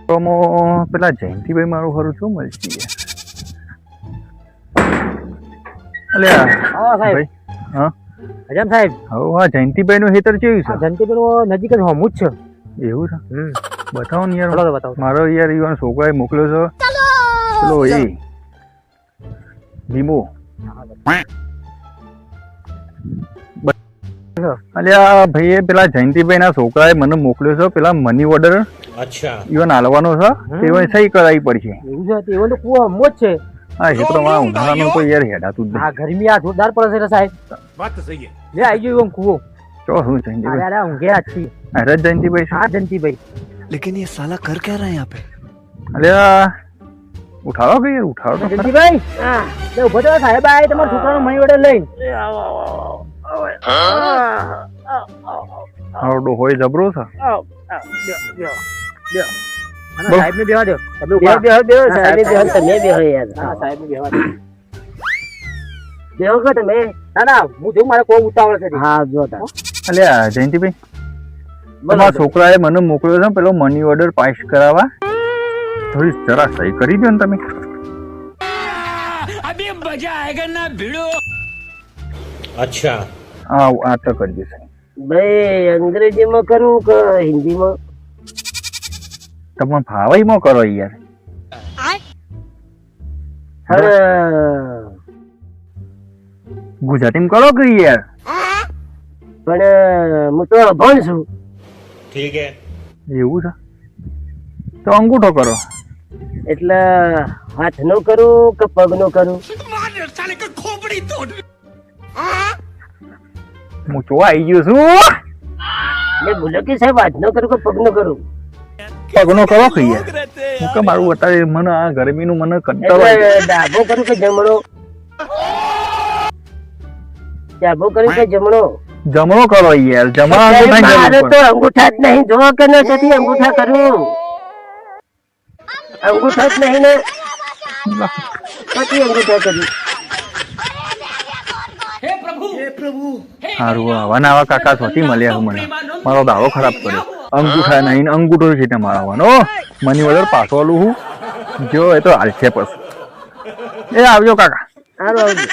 તો પેલા જયંતિભાઈ મારું ખરું શું મળશે અલ્યા હા સાહેબ ભાઈ હા અજમ સાહેબ હવે હા જયંતિભાઈ નું હેતર કેવું છે જંતીપુર નજીક જ હોમું જ છે એવું છે બતાવો ને યાર ચલો બતાવો મારો યાર ઈવાનો છોકરાએ મોકલ્યો છે પેલો એ ભીમો અલ્યા ભાઈ પેલા જયંતિભાઈ ના છોકરાએ મને મોકલ્યો છે પેલા મની ઓર્ડર અચ્છા ઈવન હાલવાનો છે તે સહી કરાવી પડશે એવું છે તેવો તો કુવો હોમું જ છે હા એ તો મારા ઉનાળાનું તો યાર હેડાતું જ આ ગરમી આ જોરદાર પડે છે સાહેબ વાત તો સહી લે આવી ગયો એમ કુવો ચો શું જયંતિભાઈ અરે ઊંઘે આ છી અરે જયંતિભાઈ હા જંતીભાઈ लेकिन ये साला कर क्या रहा है यहाँ पे અલ્યા ઉઠાડો કે યાર ઉઠાડો તો ખરા. જંતીભાઈ હા લે ઉભો થયો સાહેબ આ તમારા છોકરાનો મની ઓર્ડર લઈને હારડો હોય જબરો છે અને સાહેબને બેહવા દો તમે બેહો ઉભા બેહો બેહો સાહેબ બેહો તમે બેહો યાર હા સાહેબને બેહવા દો બેહો કે તમે ના ના હું જોઉં મારે કોઈ ઉતાવળ છે હા જો તા અલ્યા જયંતિભાઈ તમારા છોકરાએ મને મોકલ્યો છે પેલો મની ઓર્ડર પાસ કરાવવા થોડી જરા સહી કરી દો ને તમે અચ્છા હા આ તો કરી દેશે ભાઈ અંગ્રેજીમાં કરું કે હિન્દીમાં તમે ભાવાઈમાં કરો યાર અરે ગુજરાતીમાં કરો કે યાર પણ હું તો અભણ છું ઠીક હે એવું છે તો અંગૂઠો કરો એટલે હાથનો કરું કે પગનો કરું હું તો આવી ગયો છું મેં બોલ્યો કે સાહેબ હાથનો કરું કે પગનો કરું પગનો કરો કે યાર હું કે મારું અત્યારે મને આ ગરમીનું મને કંટાળો આવે. એટલે ડાબો કરું કે જમણો ડાબો કરું કે જમણો જમણો કરો યાર જમણા અંગૂઠા મારે જરૂર તો પડે. અંગૂઠા જ નહીં જો કે નથી અંગૂઠા કરું અંગૂઠા જ નહીં ને પછી અંગૂઠા કરું હારું આવા ને આવા કાકા સ્વતી મળ્યા છે મને મારો દાવો ખરાબ કર્યો અંગૂઠા નહીં ને અંગૂઠો છે તે મારવાનો મની વગર પાછો આલું હું જો એ તો હાલશે પછી એ આવજો કાકા સારું આવજો